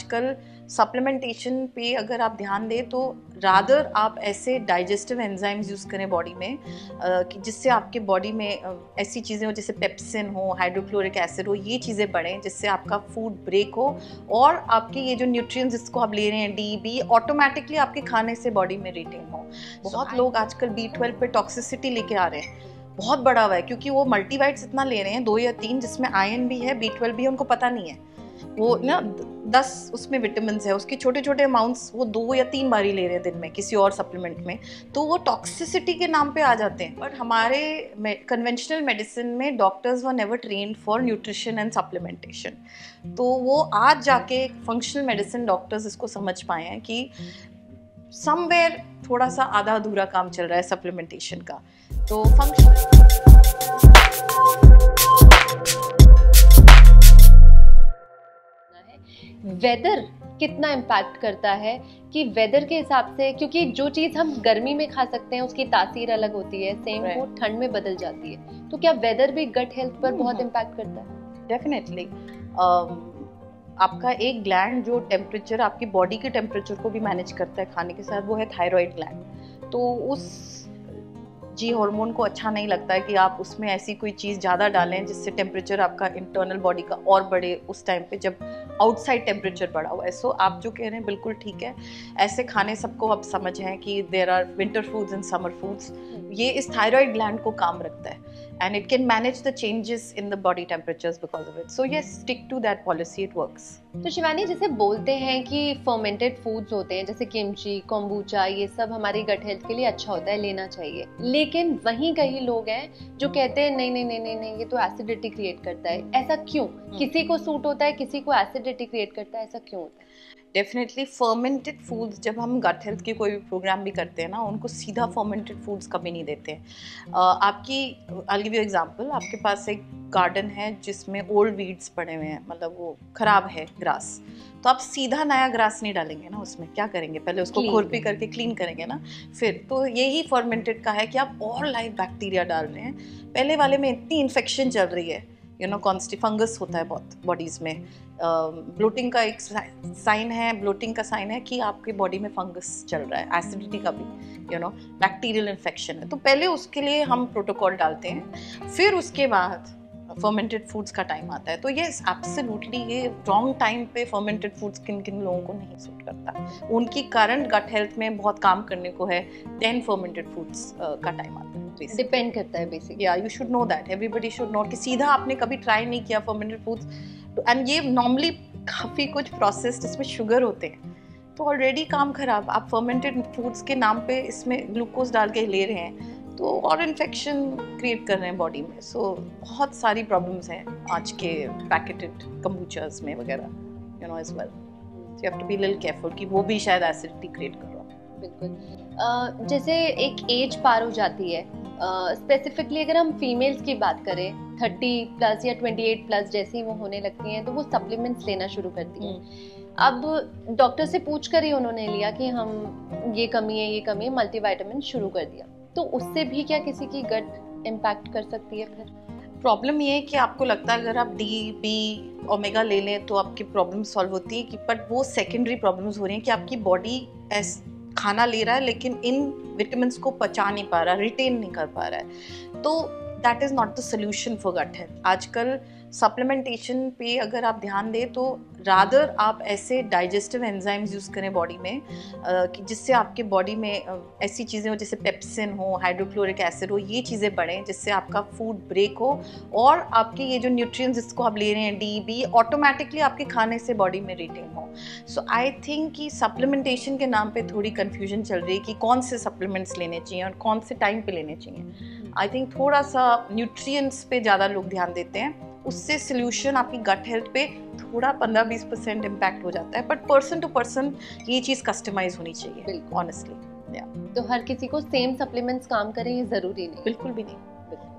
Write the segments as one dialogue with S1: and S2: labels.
S1: आजकल सप्लीमेंटेशन पे अगर आप ध्यान दें तो रादर आप ऐसे डाइजेस्टिव एंजाइम्स यूज़ करें बॉडी में कि जिससे आपके बॉडी में ऐसी चीज़ें हो जैसे पेप्सिन हो, हाइड्रोक्लोरिक एसिड हो, ये चीज़ें बढ़ें जिससे आपका फूड ब्रेक हो और आपके ये जो न्यूट्रिएंट्स जिसको आप ले रहे हैं डी बी ऑटोमेटिकली आपके खाने से बॉडी में रिटेन हो। बहुत लोग आजकल B12 पे टॉक्सिसिटी लेके आ रहे हैं, बहुत बढ़ा हुआ है क्योंकि वो मल्टीवाइट्स इतना ले रहे हैं 2 या 3 जिसमें आयरन भी है, B12 भी है, उनको पता नहीं है। वो ना 10 उसमें विटामिन है, उसके छोटे छोटे अमाउंट्स वो 2 या 3 बार ही ले रहे हैं दिन में किसी और सप्लीमेंट में, तो वो टॉक्सिसिटी के नाम पे आ जाते हैं। बट हमारे कन्वेंशनल मेडिसिन में doctors were never trained for nutrition and supplementation, तो वो आज जाके फंक्शनल मेडिसिन डॉक्टर्स इसको समझ पाए हैं कि समवेयर थोड़ा सा आधा अधूरा काम चल रहा है सप्लीमेंटेशन का। तो
S2: वेदर कितना इम्पैक्ट करता है कि वेदर के हिसाब से, क्योंकि जो चीज़ हम गर्मी में खा सकते हैं उसकी तासीर अलग होती है, सेम फूड ठंड में बदल जाती है, तो क्या वेदर भी गट हेल्थ पर बहुत इम्पैक्ट करता है?
S1: डेफिनेटली। आपका एक ग्लैंड जो टेम्परेचर, आपकी बॉडी के टेम्परेचर को भी मैनेज करता है खाने के साथ, वो है थायराइड ग्लैंड। तो उस जी हार्मोन को अच्छा नहीं लगता है कि आप उसमें ऐसी कोई चीज़ ज़्यादा डालें जिससे टेम्परेचर आपका इंटरनल बॉडी का और बढ़े उस टाइम पे जब आउटसाइड टेम्परेचर बढ़ा हुआ है। सो आप जो कह रहे हैं बिल्कुल ठीक है, ऐसे खाने सबको अब समझ है कि there are winter foods and summer foods, ये इस थायराइड ग्लैंड को काम रखता है and it can manage the changes in the body temperatures because of it. So yes, stick to that policy, it works.
S2: तो शिवानी, जैसे बोलते हैं कि फर्मेंटेड फूड्स होते हैं जैसे किमची, कोम्बुचा, ये सब हमारी गट हेल्थ के लिए अच्छा होता है, लेना चाहिए, लेकिन वहीं कई लोग हैं जो कहते हैं नहीं नहीं नहीं नहीं नहीं, ये तो एसिडिटी क्रिएट करता है। ऐसा क्यों? किसी को सूट होता है, किसी को एसिडिटी क्रिएट करता है, ऐसा क्यों होता है?
S1: डेफिनेटली फर्मेंटेड फूड्स, जब हम गट हेल्थ की कोई भी प्रोग्राम भी करते हैं ना, उनको सीधा फर्मेंटेड फूड्स कभी नहीं देते हैं। आपकी आई गिव यू एग्जांपल, आपके पास एक गार्डन है जिसमें ओल्ड वीड्स पड़े हुए हैं, मतलब वो खराब है ग्रास, तो आप सीधा नया ग्रास नहीं डालेंगे ना, उसमें क्या करेंगे, पहले उसको खुरपी करके क्लीन करेंगे ना, फिर। तो यही फर्मेंटेड का है कि आप और लाइव बैक्टीरिया डाल रहे हैं, पहले वाले में इतनी इन्फेक्शन चल रही है, फंगस होता है बहुत बॉडीज़ में। ब्लोटिंग का एक साइन है, ब्लोटिंग का साइन है कि आपकी बॉडी में फंगस चल रहा है, एसिडिटी का भी बैक्टीरियल इन्फेक्शन है। तो पहले उसके लिए हम प्रोटोकॉल डालते हैं, फिर उसके बाद फर्मेंटेड फूड्स का टाइम आता है। तो ये एब्सोल्युटली ये रॉन्ग टाइम पे फर्मेंटेड फूड्स किन किन लोगों को नहीं सूट करता, उनकी करंट गट हेल्थ में बहुत काम करने को है, देन फर्मेंटेड फूड्स का टाइम आता है।
S2: डिपेंड करता है बेसिकली।
S1: या you should know that, everybody should know कि सीधा आपने कभी ट्राई नहीं किया फर्मेंटेड फूड्स, एंड ये नॉर्मली काफ़ी कुछ प्रोसेस्ड इसमें शुगर होते हैं, तो ऑलरेडी काम खराब। आप फर्मेंटेड फूड्स के नाम पे इसमें ग्लूकोज डाल के ले रहे हैं, तो और इन्फेक्शन क्रिएट कर रहे हैं बॉडी में। सो बहुत सारी प्रॉब्लम्स हैं आज के पैकेटेड कम्बुचास में वगैरह, as well. You have to be little careful कि वो भी शायद एसिडिटी क्रिएट कर रहा हो।
S2: बिल्कुल। जैसे एक एज पार हो जाती है, स्पेसिफिकली अगर हम फीमेल्स की बात करें, 30+ या 28+ जैसी वो होने लगती हैं तो वो सप्लीमेंट्स लेना शुरू करती हैं। अब डॉक्टर से पूछ कर ही उन्होंने लिया कि हम ये कमी है, मल्टीविटामिन शुरू कर दिया, तो उससे भी क्या किसी की गट इम्पैक्ट कर सकती है? फिर
S1: प्रॉब्लम ये है कि आपको लगता है अगर आप डी बी ओमेगा ले लें तो आपकी प्रॉब्लम सॉल्व होती है, कि बट वो सेकेंडरी प्रॉब्लम्स हो रही हैं कि आपकी बॉडी खाना ले रहा है लेकिन इन विटामिन्स को पचा नहीं पा रहा, रिटेन नहीं कर पा रहा है। तो that is not the solution for gut health. आजकल सप्लीमेंटेशन पे अगर आप ध्यान दें तो रादर आप ऐसे डाइजेस्टिव एंजाइम्स यूज़ करें बॉडी में कि जिससे आपके बॉडी में ऐसी चीज़ें हो जैसे पेप्सिन हो, हाइड्रोक्लोरिक एसिड हो, ये चीज़ें बढ़ें जिससे आपका फूड ब्रेक हो और आपके ये जो न्यूट्रिएंट्स जिसको आप ले रहे हैं डी बी ऑटोमेटिकली आपके खाने से बॉडी में रिटेन हो। सो आई थिंक कि सप्लीमेंटेशन के नाम पे थोड़ी कन्फ्यूजन चल रही है कि कौन से सप्लीमेंट्स लेने चाहिए और कौन से टाइम पे लेने चाहिए। आई थिंक थोड़ा सा न्यूट्रिएंट्स पे ज़्यादा लोग ध्यान देते हैं, उससे सोल्यूशन आपकी गट हेल्थ पे थोड़ा 15-20% इम्पैक्ट हो जाता है, बट पर्सन टू पर्सन ये चीज़ कस्टमाइज होनी चाहिए ऑनेस्टली।
S2: तो हर किसी को सेम सप्लीमेंट्स काम करें ये ज़रूरी नहीं?
S1: बिल्कुल भी नहीं।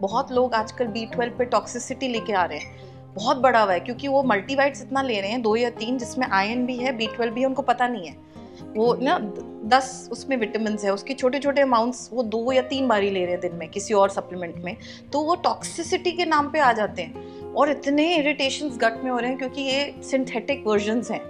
S1: बहुत लोग आजकल B12 पे टॉक्सिसिटी लेके आ रहे हैं, बहुत बढ़ा हुआ है क्योंकि वो मल्टीवाइट्स इतना ले रहे हैं 2 या 3 जिसमें आयरन भी है, B12 भी है, उनको पता नहीं है। वो ना 10 उसमें विटामिन है, उसके छोटे छोटे अमाउंट्स वो 2 या 3 बार ही ले रहे हैं दिन में किसी और सप्लीमेंट में, तो वो टॉक्सिसिटी के नाम पे आ जाते हैं और इतने इरिटेशंस गट में हो रहे हैं क्योंकि ये सिंथेटिक वर्जन्स हैं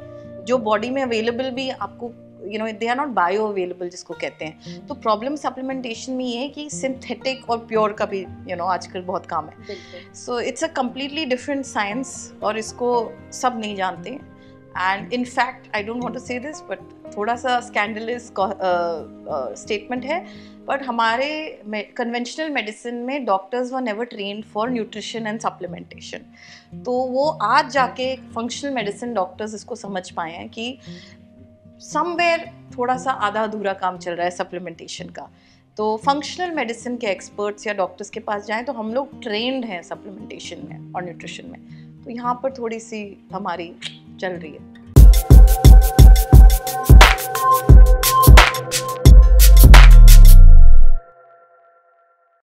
S1: जो बॉडी में अवेलेबल भी आपको they are not bioavailable जिसको कहते हैं। तो प्रॉब्लम सप्लीमेंटेशन में ये है कि सिंथेटिक और प्योर का भी आजकल बहुत काम है। So it's a completely different science और इसको सब नहीं जानते। And in fact I don't want to say this but थोड़ा सा स्कैंडलस स्टेटमेंट है, बट हमारे कन्वेंशनल मेडिसिन में doctors were never trained for nutrition and supplementation. तो वो आज जाके फंक्शनल मेडिसिन डॉक्टर्स इसको समझ पाए हैं कि समवेयर थोड़ा सा आधा अधूरा काम चल रहा है सप्लीमेंटेशन का। तो फंक्शनल मेडिसिन के एक्सपर्ट्स या डॉक्टर्स के पास जाएं तो हम लोग ट्रेंड हैं सप्लीमेंटेशन में और न्यूट्रिशन में। तो यहाँ पर थोड़ी सी हमारी चल रही है।